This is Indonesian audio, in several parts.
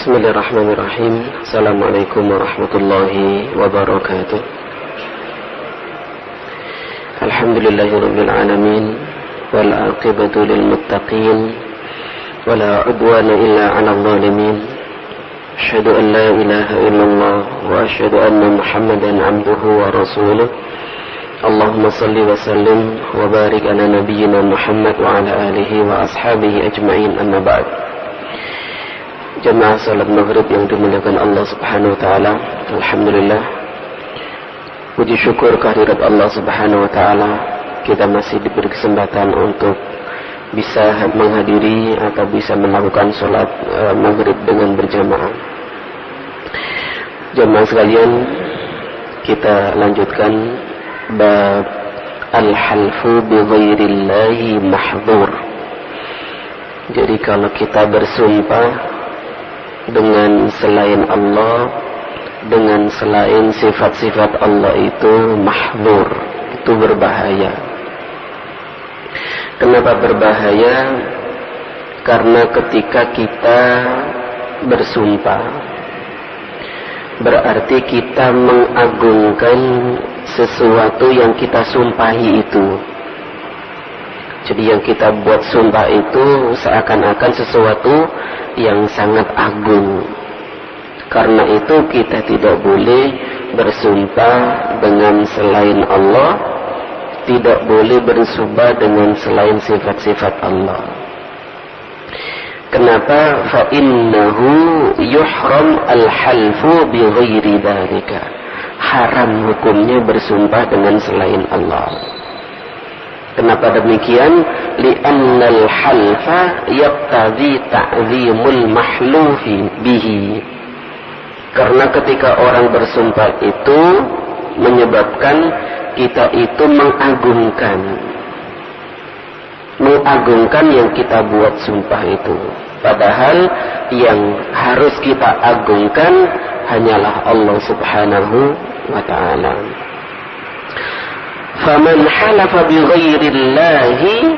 Bismillahirrahmanirrahim. Assalamualaikum warahmatullahi wabarakatuh. Alhamdulillahirabbil alamin wal aqibatu lil muttaqin wala udwana illa 'alal zalimin. Asyhadu an la ilaha illallah wa asyhadu anna Muhammadan 'abduhu wa rasuluh. Allahumma shalli wa sallim wa barik ala nabiyyina Muhammad wa ala alihi wa ashabihi ajma'in, amma ba'd. Jamaah salat maghrib yang dimuliakan Allah subhanahu wa ta'ala, alhamdulillah, puji syukur kehadirat Allah subhanahu wa ta'ala, kita masih diberi kesempatan untuk bisa menghadiri atau bisa melakukan salat maghrib dengan berjamaah. Jamaah sekalian, kita lanjutkan bab al-halfu bi ghairillahi mahdhur. Jadi kalau kita bersumpah dengan selain Allah, dengan selain sifat-sifat Allah, itu mahdhur, itu berbahaya. Kenapa berbahaya? Karena ketika kita bersumpah, berarti kita mengagungkan sesuatu yang kita sumpahi itu. Jadi yang kita buat sumpah itu seakan-akan sesuatu yang sangat agung. Karena itu kita tidak boleh bersumpah dengan selain Allah, tidak boleh bersumpah dengan selain sifat-sifat Allah. Kenapa? Fa innahu yuhram al-halfu bi ghairi dzalika. Haram hukumnya bersumpah dengan selain Allah. Kenapa demikian? Li'annal halfa yaqtadhi ta'zimul mahlufi bihi. Karena ketika orang bersumpah itu menyebabkan kita itu mengagungkan yang kita buat sumpah itu. Padahal yang harus kita agungkan hanyalah Allah subhanahu wa ta'ala. Faman halafa bi ghairillahi,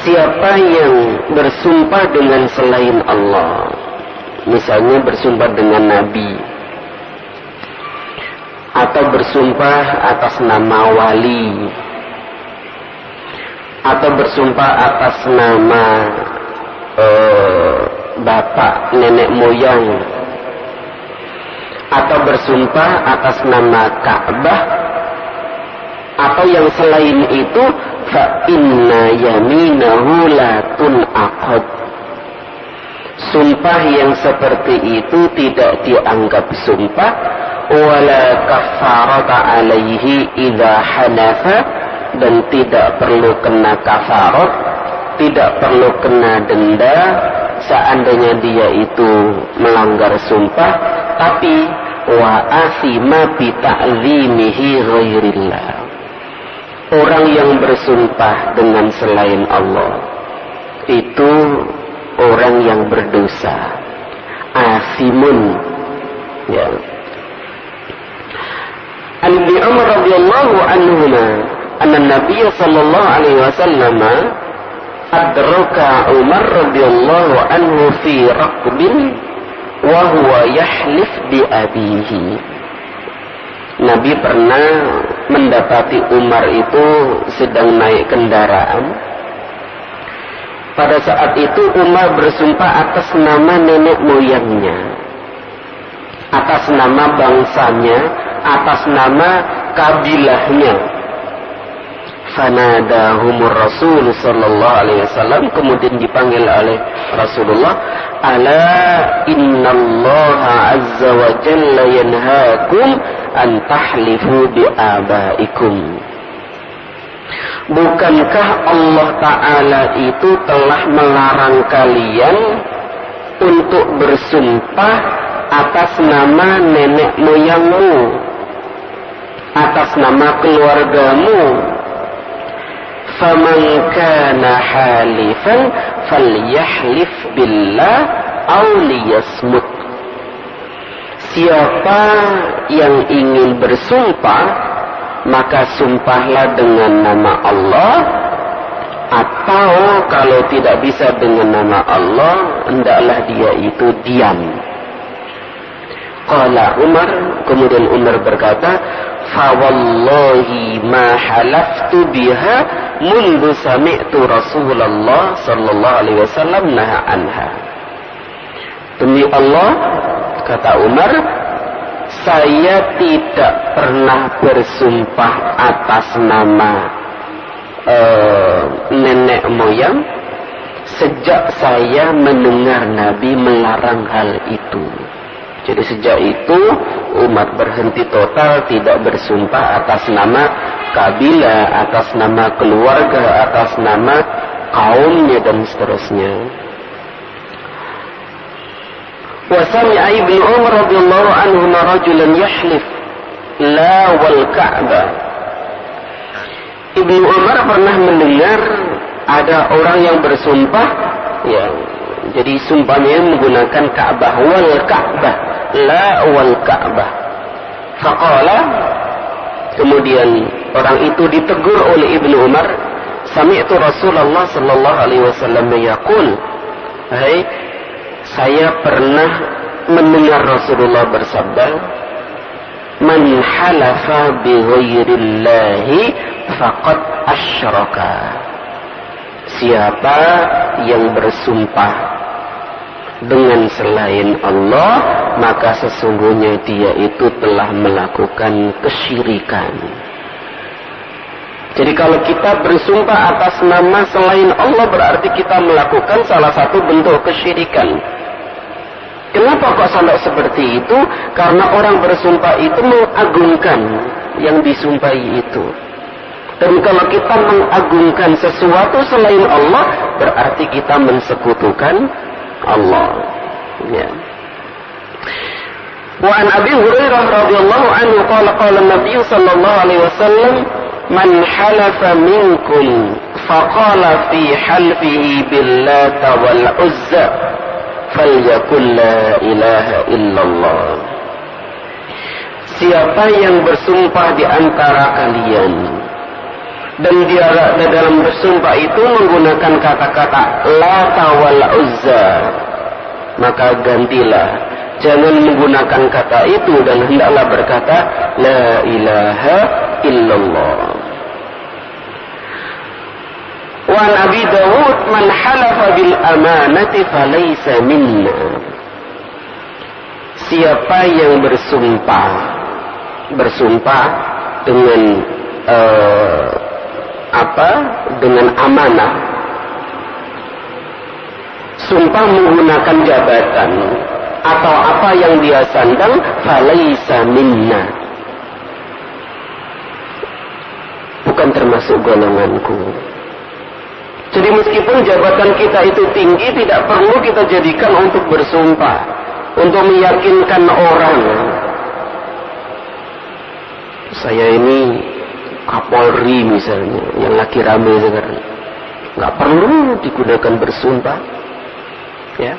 siapa yang bersumpah dengan selain Allah, misalnya bersumpah dengan Nabi, atau bersumpah atas nama wali, atau bersumpah atas nama bapak nenek moyang, atau bersumpah atas nama Ka'bah, atau yang selain itu, fa inna yaminahu la tun'aqad. Sumpah yang seperti itu tidak dianggap sumpah, wala kafarata alaihi idza hanafa, dan tidak perlu kena kafarat, tidak perlu kena denda seandainya dia itu melanggar sumpah, tapi wa asima bi ta'zimihi ghairillah. Orang yang bersumpah dengan selain Allah itu orang yang berdosa, asimun, ya. An Ibnu Umar radhiyallahu anhuma anna Nabiy sallallahu alaihi wasallam adraka Umar radhiyallahu anhu fi raqbin wa huwa yahlif bi abihi. Nabi pernah mendapati Umar itu sedang naik kendaraan. Pada saat itu Umar bersumpah atas nama nenek moyangnya, atas nama bangsanya, atas nama kabilahnya. Fanadahumur Rasul sallallahu alaihi wasallam, kemudian dipanggil oleh Rasulullah, ala innallaha azza wa jalla yanhaakum an tahlifu bi abaikum. Bukankah Allah Ta'ala itu telah melarang kalian untuk bersumpah atas nama nenek moyangmu, atas nama keluargamu? Faman kana halifan falyahlif billah aw liyasmut. Siapa yang ingin bersumpah, maka sumpahlah dengan nama Allah, Atau kalau tidak bisa dengan nama Allah, hendaklah dia itu diam. Qala Umar, kemudian Umar berkata, fa wallahi ma halaftu biha mundu sami'tu Rasulullah sallallahu alaihi wasallam naha anha. Demi Allah, kata Umar, saya tidak pernah bersumpah atas nama nenek moyang sejak saya mendengar Nabi melarang hal itu. Jadi sejak itu umat berhenti total, tidak bersumpah atas nama kabilah, atas nama keluarga, atas nama kaumnya dan seterusnya. Wa sami'a Ibnu Umar radhiyallahu anhu rajulan yahlif la wal Ka'bah. Ibnu Umar pernah mendengar ada orang yang bersumpah, ya, jadi sumpahnya menggunakan Ka'bah, wal Ka'bah, la wal Ka'bah. Faqala, kemudian orang itu ditegur oleh Ibnu Umar, sami'tu Rasulullah sallallahu alaihi wasallam yaqul, hai, saya pernah mendengar Rasulullah bersabda, man halafa bi ghairillahi faqad asyraka. Siapa yang bersumpah dengan selain Allah, maka sesungguhnya dia itu telah melakukan kesyirikan. Jadi kalau kita bersumpah atas nama selain Allah, berarti kita melakukan salah satu bentuk kesyirikan. Kenapa kok sampai seperti itu? Karena orang bersumpah itu mengagungkan yang disumpahi itu. Dan kalau kita mengagungkan sesuatu selain Allah, berarti kita mensekutukan Allah. Ya. Wa an Abi Hurairah radhiyallahu anhu qala qala Nabi sallallahu alaihi wasallam, man halafa minkum faqala fi halfihi billata wal uzza falyakul la ilaha illallah. Siapa yang bersumpah di antara kalian dan dia dalam bersumpah itu menggunakan kata-kata Lata wal Uzza, maka gantilah, jangan menggunakan kata itu dan hendaklah berkata la ilaha illallah. Wa Nabi Dawud, man halafa bil amanati falaysa minna. Siapa yang bersumpah dengan dengan amanah, sumpah menggunakan jabatan atau apa yang dia sandang, falaysa minna, bukan termasuk golonganku. Jadi meskipun jabatan kita itu tinggi, tidak perlu kita jadikan untuk bersumpah, untuk meyakinkan orang. Saya ini Kapolri misalnya, yang lagi rame sekarang, nggak perlu digunakan bersumpah. Ya.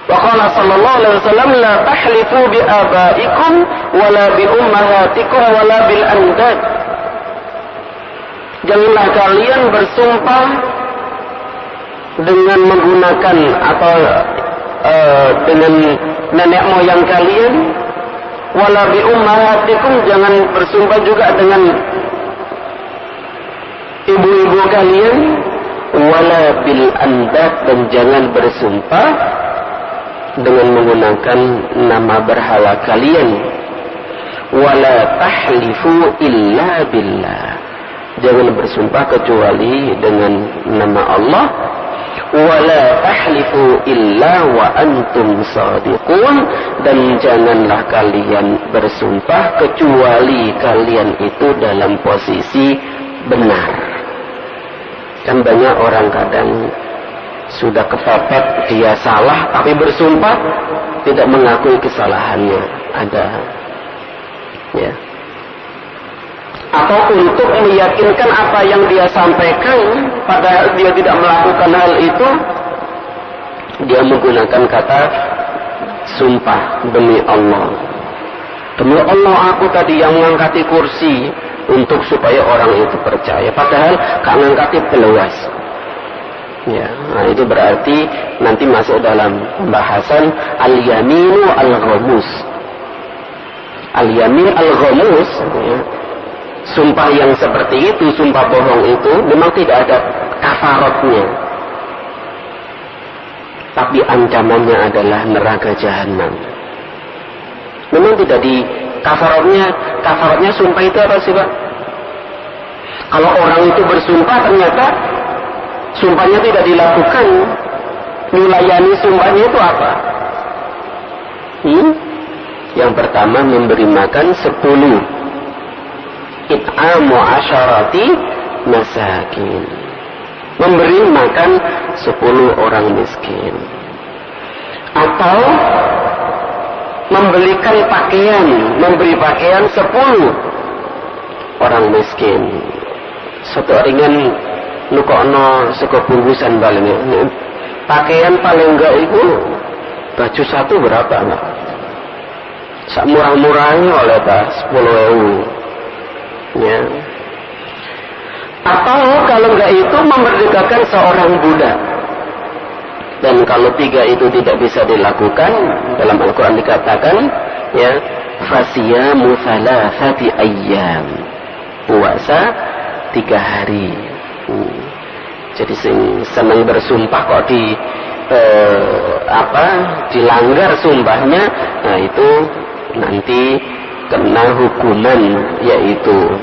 Wa qala sallallahu alaihi wasallam, la tahlifu bi abaikum wala bi ummahatikum wala bil andad. Janganlah kalian bersumpah dengan menggunakan atau dengan nenek moyang kalian, wala bi ummahatikum, jangan bersumpah juga dengan ibu-ibu kalian, wala bil andad, dan jangan bersumpah dengan menggunakan nama berhala kalian. Wala tahlifu illa billah, jangan bersumpah kecuali dengan nama Allah. Wala tahlifu illa wa antum sadiqun, dan janganlah kalian bersumpah kecuali kalian itu dalam posisi benar. Kan banyak orang kadang sudah kepepet dia salah, tapi bersumpah tidak mengakui kesalahannya. Ada, ya. Atau untuk meyakinkan apa yang dia sampaikan, padahal dia tidak melakukan hal itu, dia menggunakan kata sumpah demi Allah. Demi Allah aku tadi yang mengangkati kursi, untuk supaya orang itu percaya. Padahal gak ngangkati beluas. Ya, nah itu berarti nanti masuk dalam pembahasan al-yaminu al-ghamus. Al-yamin al-ghamus, ya, sumpah yang seperti itu, sumpah bohong itu memang tidak ada kafaratnya. Tapi ancamannya adalah neraka jahanam. Memang tidak di kafaratnya sumpah itu apa sih, Pak? Kalau orang itu bersumpah ternyata sumpahnya tidak dilakukan, melayani sumpahnya itu apa? Yang pertama memberi makan 10, it'amu asyarati masakin, memberi makan 10 orang miskin, atau memberi pakaian 10 orang miskin. Satu ringan nukokno sego bungkusan paling pakaian paling enggak itu baju satu berapa enggak? Sak murah-murahnya oleh ta 10.000, ya. Atau kalau enggak itu memerdekakan seorang budak. Dan kalau 3 itu tidak bisa dilakukan, dalam Al-Quran dikatakan, ya, fasiyamu thalathati ayyam, puasa 3 hari. Jadi senang bersumpah kok dilanggar sumpahnya, nah itu nanti kena hukuman, yaitu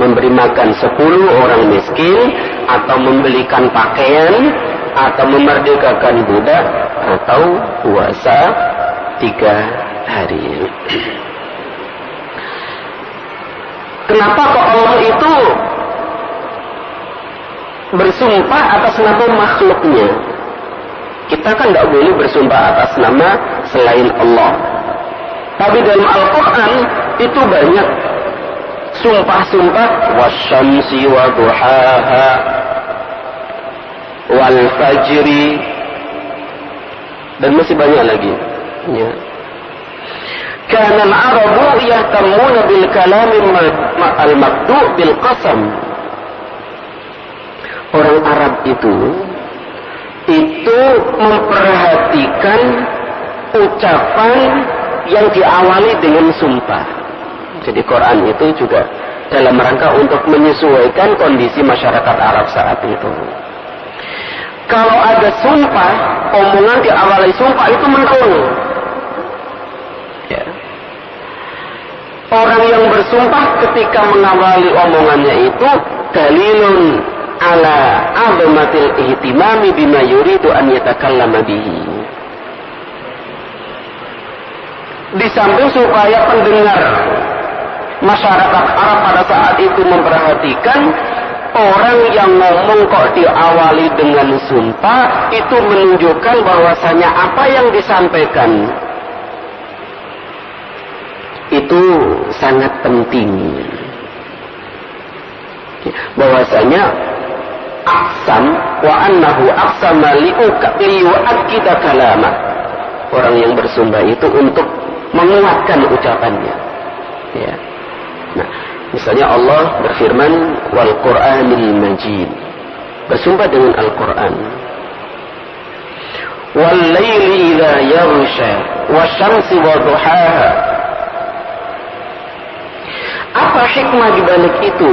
memberi makan 10 orang miskin, atau membelikan pakaian, atau memerdekakan budak, atau puasa 3 hari. Kenapa kok Allah itu bersumpah atas nama makhluknya? Kita kan tidak boleh bersumpah atas nama selain Allah. Tapi dalam Al-Quran itu banyak sumpah-sumpah, wasyamsi wa duhaha wal fajri, dan masih banyak lagi, ya. Kana al-arabu yahtamuna bil kalami al-maqdu' bil qasam. Orang Arab itu memperhatikan ucapan yang diawali dengan sumpah. Jadi Quran itu juga dalam rangka untuk menyesuaikan kondisi masyarakat Arab saat itu. Kalau ada sumpah, omongan diawali sumpah itu menurun. Ya. Orang yang bersumpah ketika mengawali omongannya itu dalilun ala azmatil ihtimami bima yuridu an yatakallama bihi. Di samping supaya pendengar masyarakat Arab pada saat itu memperhatikan orang yang ngomong kok diawali dengan sumpah, itu menunjukkan bahwasanya apa yang disampaikan itu sangat penting. Bahwasanya aqsam wa annahu aqsama liyu'akkida kalama. Orang yang bersumpah itu untuk menguatkan ucapannya. Ya. Nah, misalnya Allah berfirman wal Qur'anil Majid, bersumpah dengan Al-Quran. Wal laili idza yaghsha wasyamsi wa duhaha. Apa hikmah di balik itu?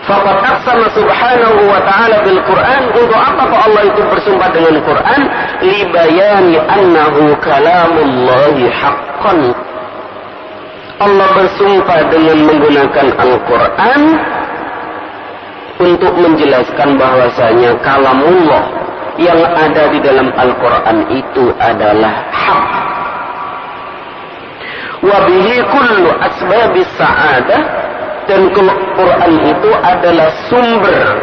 Faqad aqsama subhanahu wa ta'ala bil Qur'an. Untuk apa kok Allah itu bersumpah dengan Quran? Li bayani annahu kalamullahi haqqan. Allah bersumpah dengan menggunakan Al-Quran untuk menjelaskan bahwasanya kalamullah yang ada di dalam Al-Quran itu adalah hak. Wa bihi kullu asbabis sa'adah, dan Quran itu adalah sumber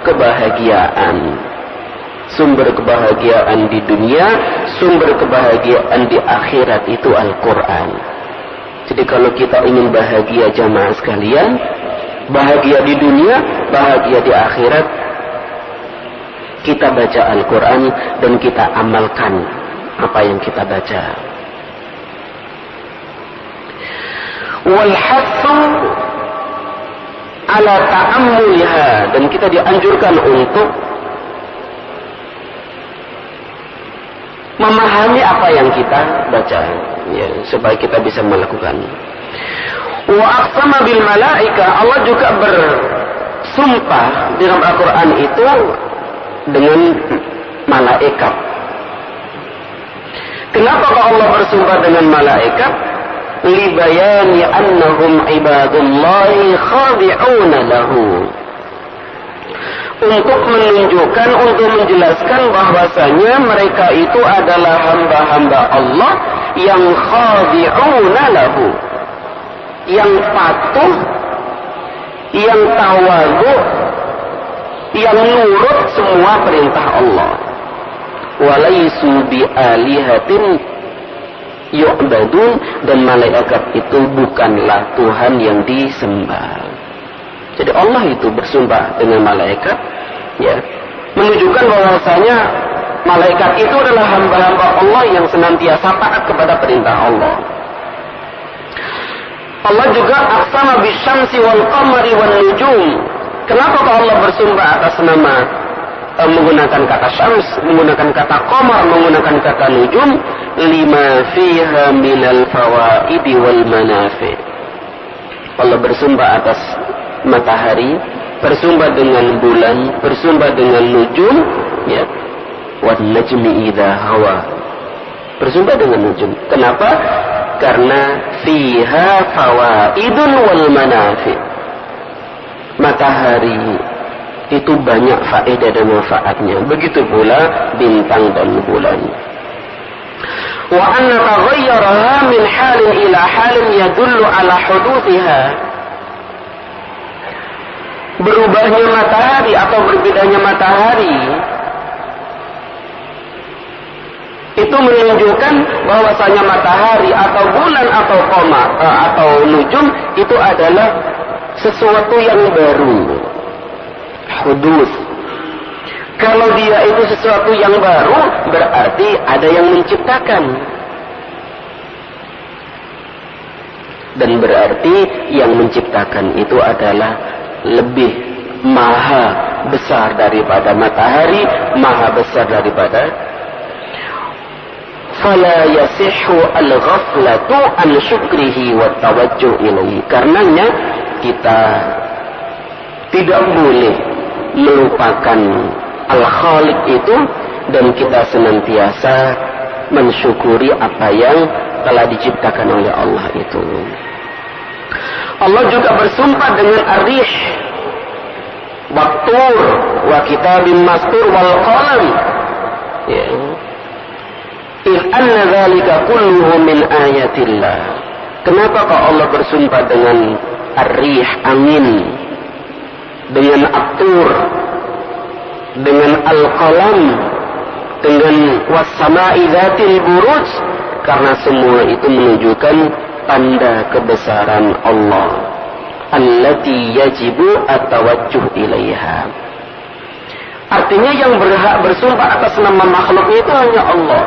kebahagiaan. Sumber kebahagiaan di dunia, sumber kebahagiaan di akhirat itu Al-Quran. Jadi kalau kita ingin bahagia jamaah sekalian, bahagia di dunia, bahagia di akhirat, kita baca Al-Quran dan kita amalkan apa yang kita baca. Wal hathu ala ta'ammuliha, dan kita dianjurkan untuk memahami apa yang kita baca, ya, supaya kita bisa melakukan. Wa aqsama bil malaika, Allah juga bersumpah di dalam Al-Quran itu dengan malaikat. Kenapa kok Allah bersumpah dengan malaikat? Libayani annahum ibadullahi khadi'una lahu, untuk menunjukkan, untuk menjelaskan bahwasanya mereka itu adalah hamba-hamba Allah yang khadi'una lahu, yang patuh, yang tawadhu, yang nurut semua perintah Allah. Walaisu bi alihatin yu'badun, dan malaikat itu bukanlah Tuhan yang disembah. Jadi Allah itu bersumpah dengan malaikat, ya, menunjukkan bahwasanya malaikat itu adalah hamba-hamba Allah yang senantiasa taat kepada perintah Allah. Allah juga aqsama bisyamsi wal qamari wan nujum. Kenapa kok Allah bersumpah atas nama menggunakan kata syams, menggunakan kata qamar, menggunakan kata nujum? Lima fiha minal fawaidi wal manafi. Allah bersumpah atas matahari, bersumpah dengan bulan, bersumpah dengan nujum, ya, wan najmi idza hawa, bersumpah dengan nujum. Kenapa? Karena fiha fawaidun wal manafi. Matahari itu banyak faedah dan manfaatnya, begitu pula bintang dan bulan. Wa anna taghayyaraha min halin ila halin yadullu ala huduthiha. Berubahnya matahari atau berbedanya matahari itu menunjukkan bahwasanya matahari atau bulan atau qamar atau nujum itu adalah sesuatu yang baru, hudus. Kalau dia itu sesuatu yang baru, berarti ada yang menciptakan, dan berarti yang menciptakan itu adalah lebih maha besar daripada matahari, maha besar daripada. Fala yasihhu al-ghaflatu an syukrihi wa tawajjuh ilaihi. Karenanya kita tidak boleh melupakan Al-Khaliq itu, dan kita senantiasa mensyukuri apa yang telah diciptakan oleh Allah itu. Allah juga bersumpah dengan ar-rih, wat-tur, wa kitabim mastur, wal qalam. Ya. In anna dzalika kulluhu min ayatillah. Kenapa kok Allah bersumpah dengan ar-rih, angin, dengan at-tur, dengan al-qalam, dengan was-sama'i dzatil buruj? Karena semua itu menunjukkan tanda kebesaran Allah, allati yajibu at-tawajjuh ilaiha. Artinya yang berhak bersumpah atas nama makhluk itu hanya Allah.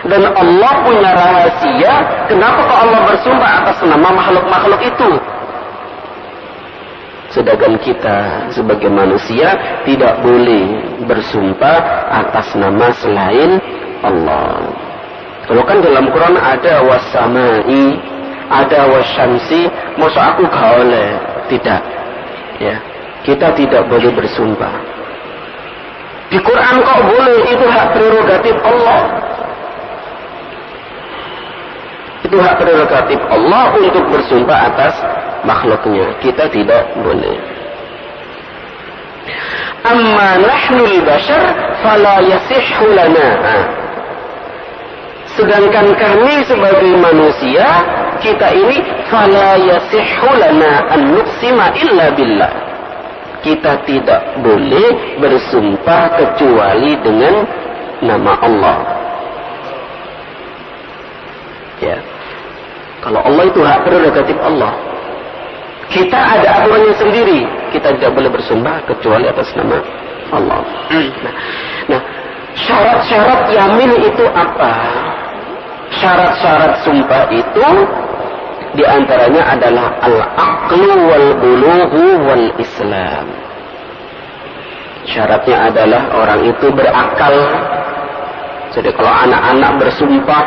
Dan Allah punya rahasia. Kenapa kok Allah bersumpah atas nama makhluk-makhluk itu? Sedangkan kita sebagai manusia tidak boleh bersumpah atas nama selain Allah. Kalau kan dalam Quran ada was-sama'i, ada wasyamsi, masa aku gak boleh? Tidak. Ya, kita tidak boleh bersumpah. Di Quran kok boleh? Itu hak prerogatif Allah. Itu hak prerogatif Allah untuk bersumpah atas makhluknya. Kita tidak boleh. Amma nahnul bashar fala yasihhu lana. Sedangkan kami sebagai manusia, kita ini fala yasihhu lana an nuqsima illa billah. Kita tidak boleh bersumpah kecuali dengan nama Allah. Ya. Kalau Allah itu hak prerogatif Allah. Kita ada aturannya sendiri. Kita tidak boleh bersumpah kecuali atas nama Allah. Nah, syarat-syarat yamin itu apa? Syarat-syarat sumpah itu Di antaranya adalah al-aqlu wal bulughu wal islam. Syaratnya adalah orang itu berakal. Jadi kalau anak-anak bersumpah,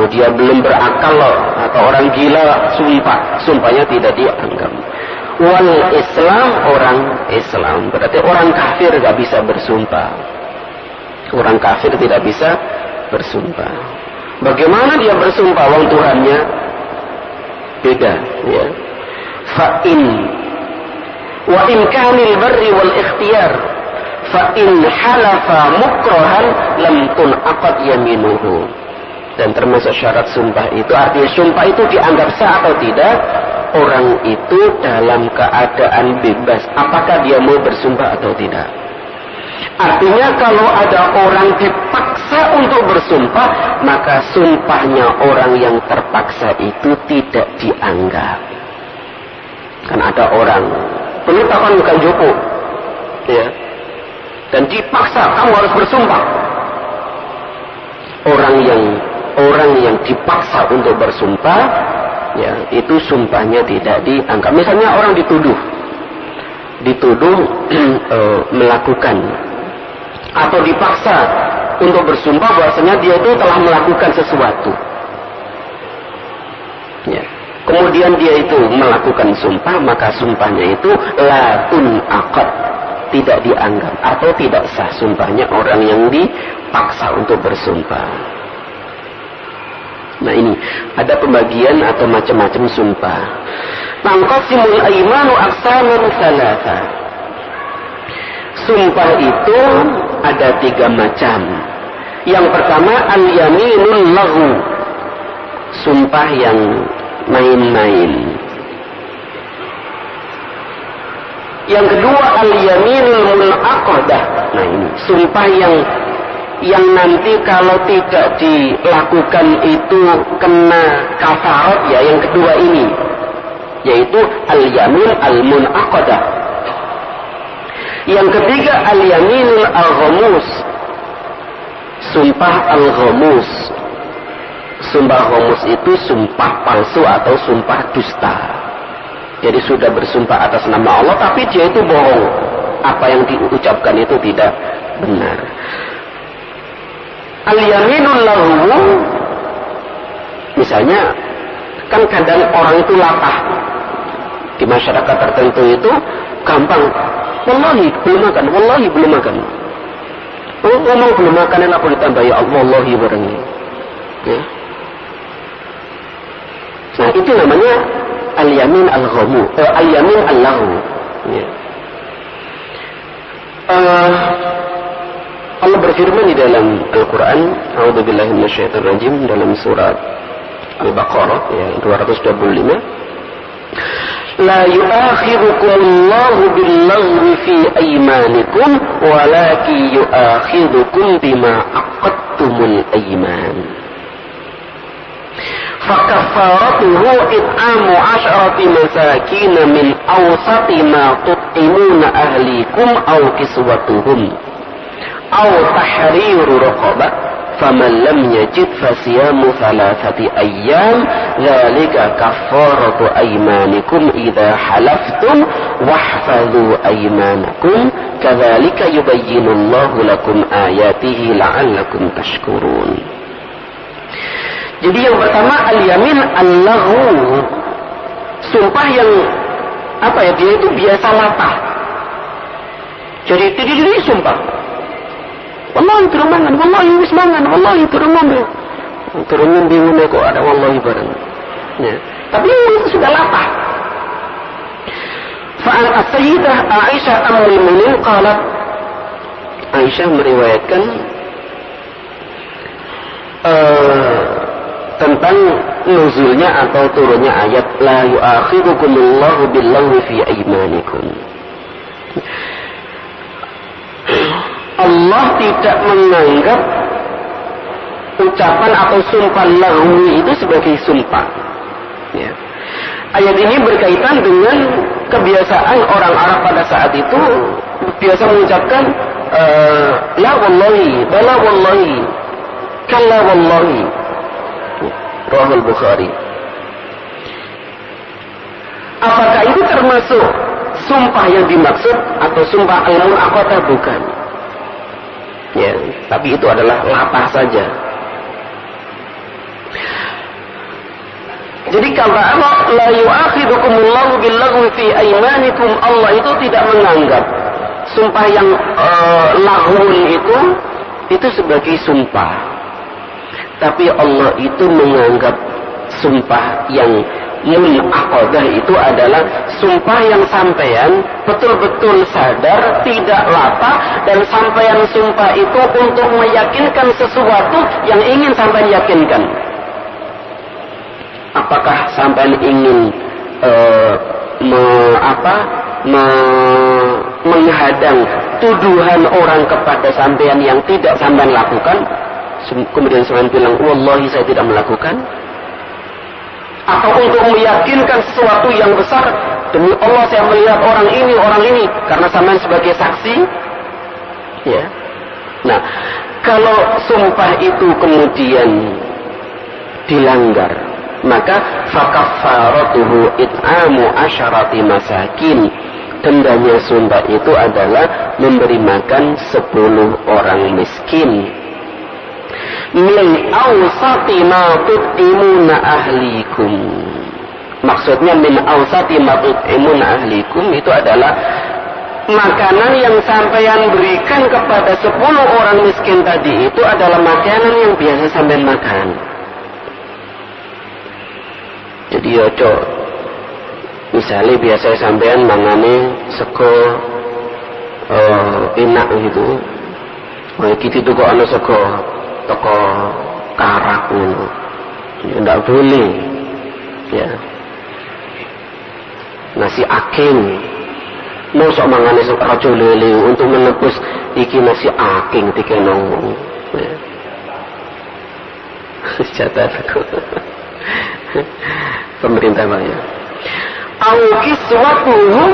dia belum berakal loh, atau orang gila sumpahnya tidak dianggap. Wal Islam, orang Islam, berarti orang kafir gak bisa bersumpah. Orang kafir tidak bisa bersumpah. Bagaimana dia bersumpah wong Tuhannya? Beda, ya. Fa'in wa imkanil barri wal ikhtiyar fa'in halafa mukrahan lam tun'aqad yaminuhu. Dan termasuk syarat sumpah itu, artinya sumpah itu dianggap sah atau tidak, orang itu dalam keadaan bebas apakah dia mau bersumpah atau tidak. Artinya kalau ada orang dipaksa untuk bersumpah, maka sumpahnya orang yang terpaksa itu tidak dianggap. Kan ada orang penetapan bukan Joko, ya, dan dipaksa kamu harus bersumpah. Orang yang dipaksa untuk bersumpah, ya, itu sumpahnya tidak dianggap. Misalnya orang dituduh melakukan atau dipaksa untuk bersumpah bahwasanya dia itu telah melakukan sesuatu, ya. Kemudian dia itu melakukan sumpah, maka sumpahnya itu la tun'aqad, tidak dianggap atau tidak sah sumpahnya orang yang dipaksa untuk bersumpah. Nah, ini ada pembagian atau macam-macam sumpah. Tanqasimul aymanu aqsaman thalatha. Sumpah itu ada 3 macam. Yang pertama al-yaminul laghu, sumpah yang main-main. Yang kedua al-yaminul munaqadah. Nah, ini sumpah yang nanti kalau tidak dilakukan itu kena kafarat, ya, yang kedua ini, yaitu al-yamin al-munaqadah. Yang ketiga al-yaminul al-ghamus, sumpah al-ghamus. Sumpah ghamus itu sumpah palsu atau sumpah dusta. Jadi sudah bersumpah atas nama Allah tapi dia itu bohong, apa yang diucapkan itu tidak benar. Al-yaminul lahu, misalnya kan kadang orang itu latah di masyarakat tertentu itu gampang, wallahi belum makan, wallahi belum makan. Oh, ngomong belum makan, aku ditambah ya Allah, wallahi barangnya, ya. Nah, itu namanya al-yamin al-ghamu, al-yamin al-lahu, ya. Allah berfirman di dalam Al-Quran, A'udzubillahi minasyaitonirrajim, dalam surat Al-Baqarah, ya, 225. La yu'akhidukumullahu billaghwi fi aymanikum walakin yu'akhidukum bima aqadtumul ayman. Fakaffaratuhu it'amu 'asharati masakin min awsati ma tut'imuna ahlikum aw kiswatuhum aw tahriru raqabah faman lam yajid fasiyamu 3 ayyam dzalika kaffaratu aymanikum idza halaftum wahfadhu aymanakum kadzalika yubayyinullahu lakum ayatihi la'allakum tashkurun. Jadi yang pertama al-yamin al-laghu, sumpah yang apa ya, dia itu biasa latah. Jadi sumpah, wallahi turun mangan, wallahi wis mangan, wallahi turun mangan. Turun bingung kok ada wallahi bareng. Ya. Tapi itu sudah latah. Fa'an as-sayyidah Aisyah ummul mukminin qalat, Aisyah meriwayatkan tentang nuzulnya atau turunnya ayat la yu'akhidukumullahu billaghwi fi aymanikum. Allah tidak menganggap ucapan atau sumpah lahwi itu sebagai sumpah, ya. Ayat ini berkaitan dengan kebiasaan orang Arab pada saat itu, biasa mengucapkan la wallahi, bala wallahi, kalla wallahi. Rawahul Bukhari. Apakah itu termasuk sumpah yang dimaksud atau sumpah al-munaqadah? Bukan. Ya, tapi itu adalah latah saja. Jadi kata Allah, la yu'akhidukumullahu billaghwi fi aymanikum, Allah itu tidak menganggap sumpah yang lahun itu sebagai sumpah. Tapi Allah itu menganggap sumpah yang munaqadah itu adalah sumpah yang sampean betul-betul sadar, tidak latah, dan sampean sumpah itu untuk meyakinkan sesuatu yang ingin sampean yakinkan. Apakah sampean ingin menghadang tuduhan orang kepada sampean yang tidak sampean lakukan, kemudian sampean bilang wallahi saya tidak melakukan? Atau untuk meyakinkan sesuatu yang besar, demi Allah saya melihat orang ini karena sampean sebagai saksi? Ya. Nah, kalau sumpah itu kemudian dilanggar, maka fakaffaratuhu it'amu asyarati masakin. Dendanya sumpah itu adalah memberi makan 10 orang miskin. Min awsati ma tut'imuna ahlikum. Maksudnya min awsati ma tut'imuna ahlikum itu adalah makanan yang sampeyan berikan kepada 10 orang miskin tadi itu adalah makanan yang biasa sampeyan makan. Jadi ojo misalnya biasa sampean mangane sego enak gitu. Oh iki tuku ana sego toko karak ngono. Ya ndak boleh. Ya. Nasi aking. Mosok mangane raja lele untuk menebus iki nasi aking dikenong. Ya. Jatahku. Pemerintah bayar. Kiswatuhum,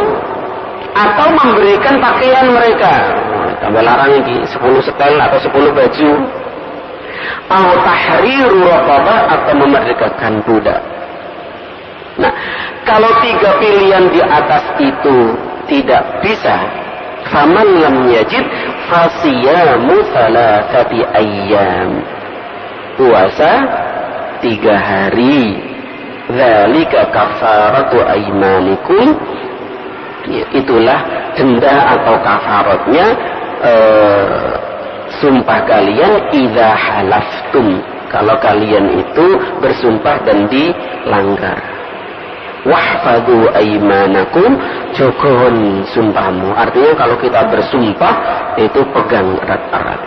atau memberikan pakaian mereka. Tambah larang ini 10 setel atau 10 baju. Tahriru raqabah, atau memerdekakan budak. Nah, kalau 3 pilihan di atas itu tidak bisa, faman lam yajid fasiyamu thalathati ayyam. Puasa 3 hari. Dzalika kafaratu aymanikum. Itulah denda atau kafaratnya sumpah kalian idza halaftum, kalau kalian itu bersumpah dan dilanggar. Wahfadhu aymanakum, jogohon sumpahmu. Artinya kalau kita bersumpah itu pegang erat-erat.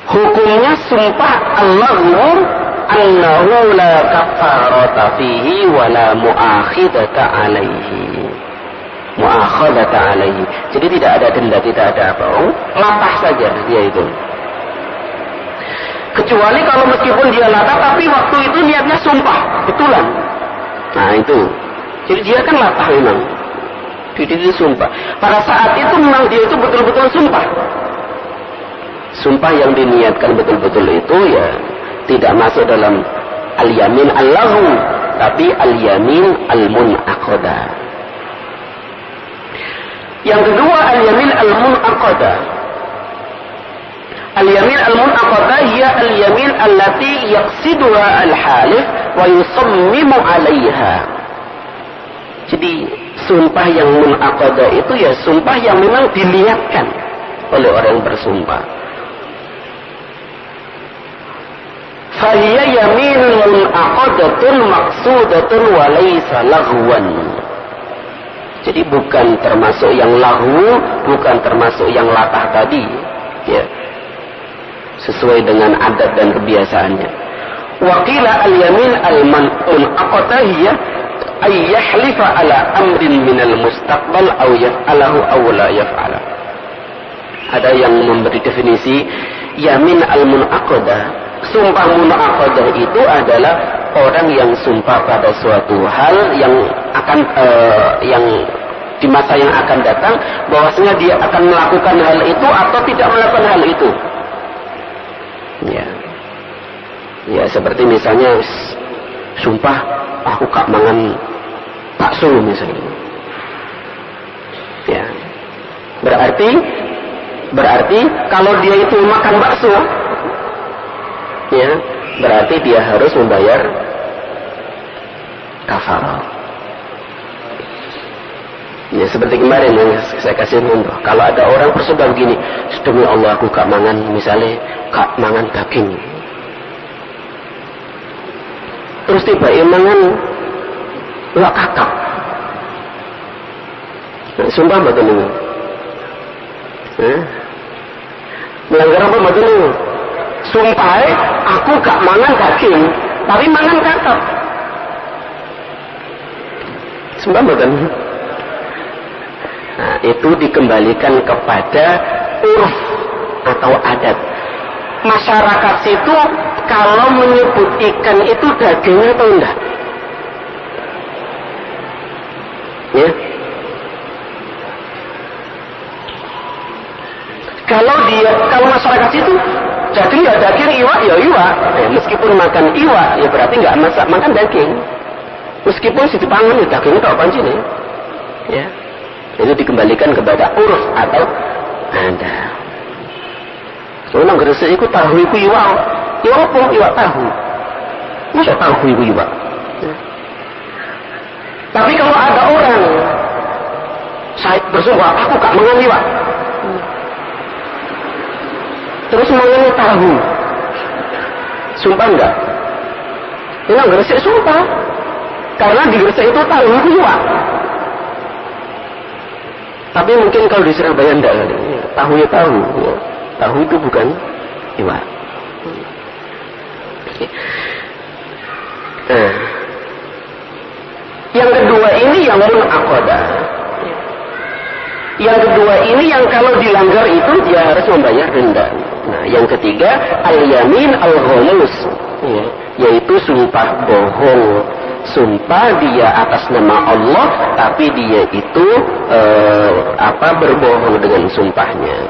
Hukumnya sumpah Allahu annahu la kafarata fihi wa la mu'akhidata alaihi. Mu'akhadata alaihi. Jadi tidak ada denda, tidak ada apa. Latah saja dia itu. Kecuali kalau meskipun dia latah tapi waktu itu niatnya sumpah, betulan. Nah itu. Jadi dia kan latah memang. Dia sumpah. Pada saat itu memang dia itu betul-betul sumpah. Sumpah yang diniatkan betul-betul itu ya tidak masuk dalam al-yamin al-lahu, tapi al-yamin al-munaqadah. Yang kedua al-yamin al-munaqadah. Al-yamin al-munaqadah hiya al-yamin allati yaqsiduha al-halif wa yusammimu 'alaiha. Jadi sumpah yang munaqadah itu ya sumpah yang memang diniatkan oleh orang yang bersumpah. Fahiya yaminun munaqadatun maqsudatun wa laysa laghwan. Jadi bukan termasuk yang lahu, bukan termasuk yang latah tadi, ya. Sesuai dengan adat dan kebiasaannya. Wa qila al-yamin al-munaqadah hiya ay yahlifa ala amrin minal mustaqbal aw yaf'alahu aw la yaf'ala. Ada yang memberi definisi yamin al-munaqadah. Sumpah munaqadah itu adalah orang yang sumpah pada suatu hal yang akan yang di masa yang akan datang, bahwasanya dia akan melakukan hal itu atau tidak melakukan hal itu. Ya, ya seperti misalnya Sumpah aku gak mangan bakso misalnya. Ya. Berarti kalau dia itu makan bakso, ya, berarti dia harus membayar kafarah. Ya, seperti kemarin yang saya kasih contoh. Kalau ada orang bersumpah begini, demi Allah aku gak mangan, misalnya gak mangan daging. Terus tiba-tiba mangan gak kakak. Nah, sumpah betul ini. Melanggar apa betul ini? Sumpah aku gak mangan daging, tapi mangan kakak. Sumpah betul ini. Nah, itu dikembalikan kepada uruf atau adat. Masyarakat situ kalau menyebut ikan itu dagingnya atau enggak? Ya. Kalau masyarakat situ daging ya daging, iwak ya iwak. Meskipun makan iwak ya berarti enggak makan daging. Meskipun situ pangan ya dagingnya tak apa sih ya. Itu dikembalikan kepada uruf atau ada. Soalnya Gresik itu tahu itu iwak. Iwak apa? Iwak tahu. Masa tahu itu iwak? Tapi kalau ada orang saya bersumpah aku gak mangan iwak, terus mangan tahu, sumpah enggak? Ini Gresik sumpah. Karena di Gresik itu tahu itu iwak. Tapi mungkin kalau di Surabaya enggak kali. Tahu ya tahu. Ya. Tahu itu bukan iwak. Nah, yang kedua ini yang munaqadah. Yang kedua ini yang kalau dilanggar itu dia harus membayar denda. Nah, yang ketiga al-yamin al-ghamus, ya, yaitu sumpah bohong. Sumpah dia atas nama Allah, tapi dia itu berbohong dengan sumpahnya.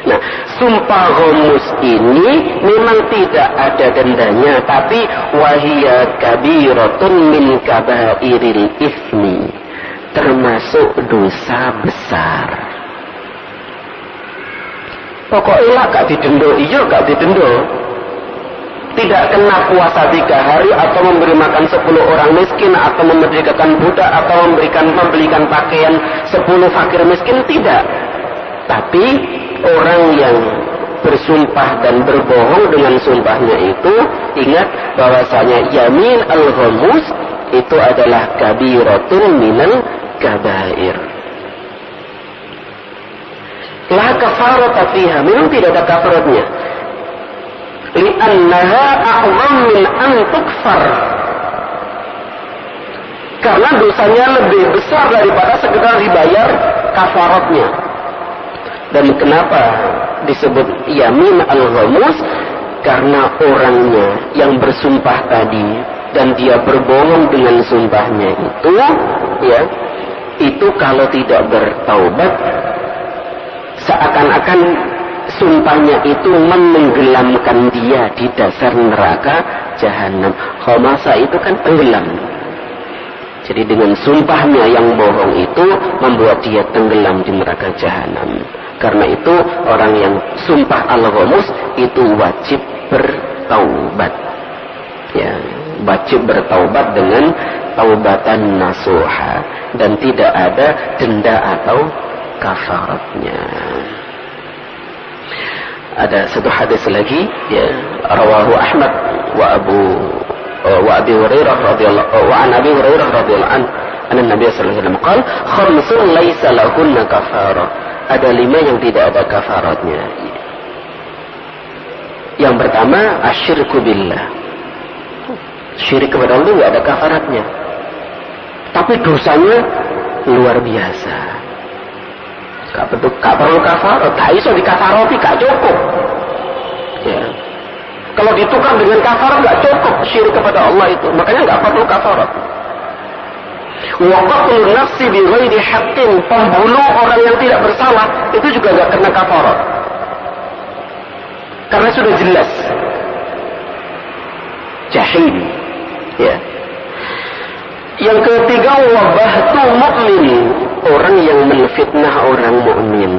Nah, sumpah ghamus ini memang tidak ada dendanya, tapi wahiyya kabiratun min kabairil ismi, termasuk dosa besar. Pokoknya gak didendo, iya gak didendo. Tidak kena puasa 3 hari atau memberi makan 10 orang miskin atau memerdekakan budak atau membelikan pakaian 10 fakir miskin, tidak. Tapi orang yang bersumpah dan berbohong dengan sumpahnya itu, ingat bahwasanya yamin al-ghamus itu adalah kabiratun minal kabair. La kafarata fiha, memang tidak ada kafaratnya. Li'annaha a'zam min an tukfar. Karena dosanya lebih besar daripada sekedar dibayar kafaratnya. Dan kenapa disebut yamin al-ghamus? Karena orangnya yang bersumpah tadi dan dia berbohong dengan sumpahnya itu, ya, itu kalau tidak bertaubat seakan-akan sumpahnya itu menenggelamkan dia di dasar neraka jahanam. Khamasa itu kan tenggelam. Jadi dengan sumpahnya yang bohong itu membuat dia tenggelam di neraka jahanam. Karena itu orang yang sumpah al-ghamus itu wajib bertaubat. Ya, wajib bertaubat dengan taubatan nasuha dan tidak ada denda atau kafaratnya. Ada satu hadis lagi, ya, rawahu Ahmad wa Abi Hurairah radhiyallahu wa an Abi Hurairah radhiyallahu anhu Nabi sallallahu alaihi wasallam qala khamsun laisa lahunna kafarah. Ada 5 yang tidak ada kafaratnya. Yang pertama asyirku billah. Syirik kepada Allah tidak ada kafaratnya. Tapi dosanya luar biasa. Gak perlu kafarat, gak iso dikafarati, gak cukup. Ya. Kalau ditukar dengan kafarat gak cukup syirik kepada Allah itu, makanya gak perlu kafarat. Wa qatlun nafsi bi ghairi haqqin, pembunuh orang yang tidak bersalah itu juga gak kena kafarat. Karena sudah jelas. Jahil. Ya. Yang ketiga, wabahtu mu'min, orang yang menfitnah orang mukmin.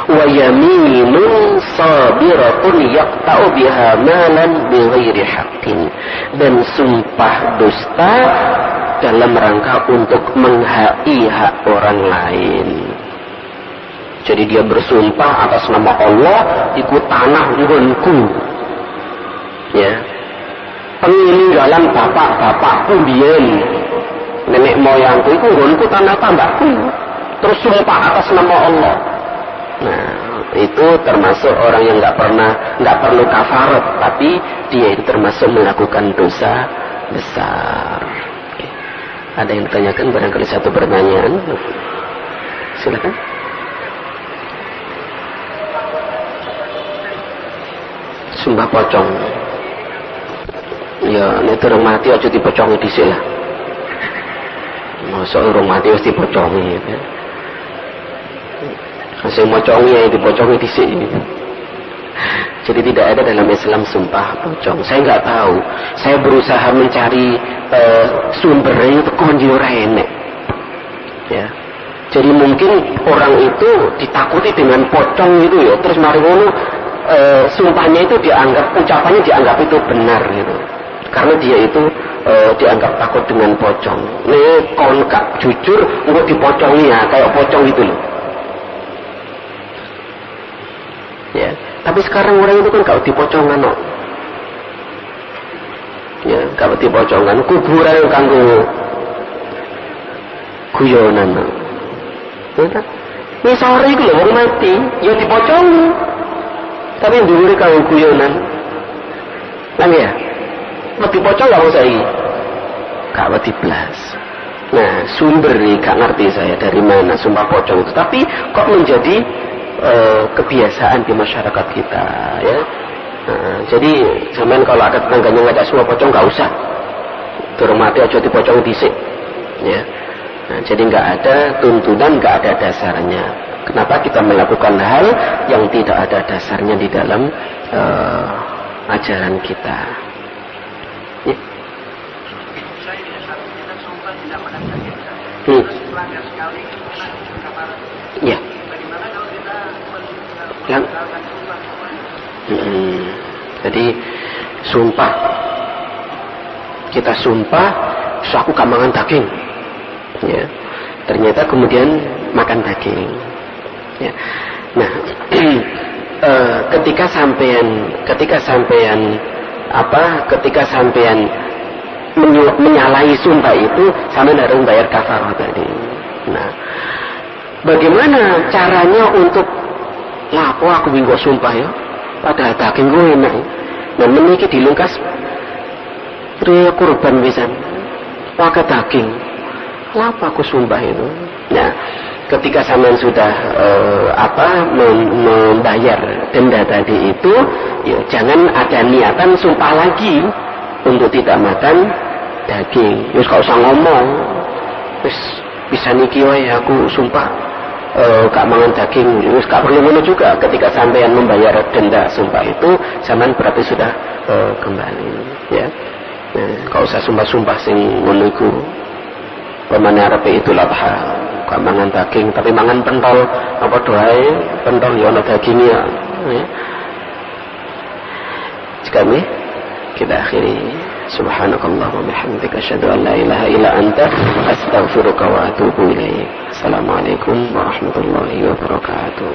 Wa yaminun sabiratun yaqta'u biha malan bighairi haqqin, dan sumpah dusta dalam rangka untuk menghai hak orang lain. Jadi dia bersumpah atas nama Allah, ikut tanah nggonku. Ya. Peninggalan bapak-bapakku biyen, nenek moyangku iku nggonku tanah tambakku. Terus sumpah atas nama Allah. Nah, itu termasuk orang yang nggak perlu kafarat, tapi dia itu termasuk melakukan dosa besar. Oke. Ada yang ditanyakan, barangkali satu pertanyaan. Silakan. Sumpah pocong. Ya, nek durung mati aja dipocongi dhisik lah. Masa urung mati wis dipocongi gitu. Masih mocongi ya dipocongi dhisik gitu. Jadi tidak ada dalam Islam sumpah pocong. Saya nggak tahu. Saya berusaha mencari sumbernya itu konji ora enek. Ya. Jadi mungkin orang itu ditakuti dengan pocong itu ya. Terus mari ngono sumpahnya itu dianggap, ucapannya dianggap itu benar gitu. Karena dia itu dianggap takut dengan pocong. Nih kon gak jujur engko dipocongi ya, kayak pocong gitu loh. Ya, tapi sekarang orang itu kan gak dipocongan kok. Ya, gak dipocongan, kuburan kanggo guyonan. Ya, ini sore itu loh, orang mati, ya dipocongi. Tapi yang diberi kanggo guyonan. Lagi ya? Mati pocong gak usah ini, gak mati belas. Nah, sumber nih gak ngerti saya dari mana sumpah pocong itu, tapi kok menjadi kebiasaan di masyarakat kita, ya. Nah, jadi sampean kalau ada tetangganya ngajak sumpah pocong gak usah, durung mati aja dipocong dhisik, ya. Nah, jadi nggak ada tuntunan, nggak ada dasarnya. Kenapa kita melakukan hal yang tidak ada dasarnya di dalam ajaran kita? Ya. Ya. Jadi sumpah, kita sumpah, so aku gak makan daging. Ya. Ternyata kemudian makan daging. Ya. Nah, ketika sampean menyalahi sumpah itu, sampean harus membayar kafarah tadi. Nah, bagaimana caranya untuk lapo aku minggu sumpah ya? Padahal daging gue enak. Nah, meniki dilungkas ria kurban pisan. Pakai daging. Lapo aku sumpah itu? Nah, ketika sampean sudah membayar denda tadi itu, ya jangan ada niatan sumpah lagi untuk tidak makan daging. Wis gak usah ngomong. Wis bisa niki wae aku sumpah gak mangan daging. Wis gak perlu ngono juga. Ketika sampean membayar denda sumpah itu, sampean berarti sudah kembali, ya. Nah, gak usah sumpah-sumpah sing ngono iku. Pemane arepe itu ladha, gak mangan daging tapi mangan pentol, apa doae pentol ya ana dagingnya, ya. Sekali kita akhiri. Subhanakallahumma wa bihamdika asyhadu an la ilaha illa anta astaghfiruka wa atubu ilaik. Assalamualaikum warahmatullahi wabarakatuh.